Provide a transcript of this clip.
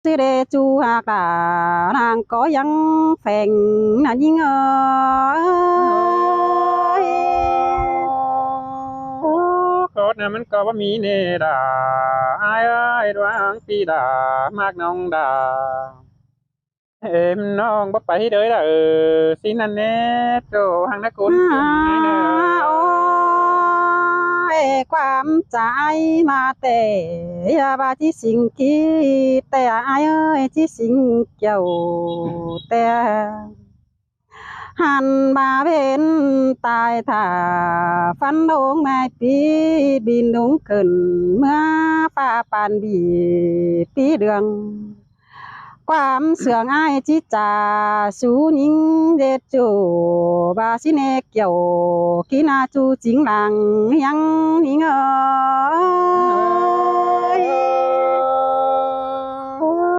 sư đề chu hà cả nàng có yang phèn là nhưng ơi โคตรนะมันก็ว่ามีเนดาอายเอ้ยดวงปีดามากน้องดาเอ็มน้องบ่ไปเด้อละสินั่นแน่โจหังนักกุนเสียงไงเนอ โอ้ยความใจมาแต่ยาบาที่สิงกีแต่อายเอ้ยที่สิงเกี่ยวแต่หันมาเป็นตายถ้าฟันดงไม่ปีบินดงขึ้นเมื่อฟ้าปานบีปีเดืองความเสื่องอายจิจาสูยิงเด็ดจูบาสิเนเกี่ยวกินาจูจิงหลังยังนิงเอ้ย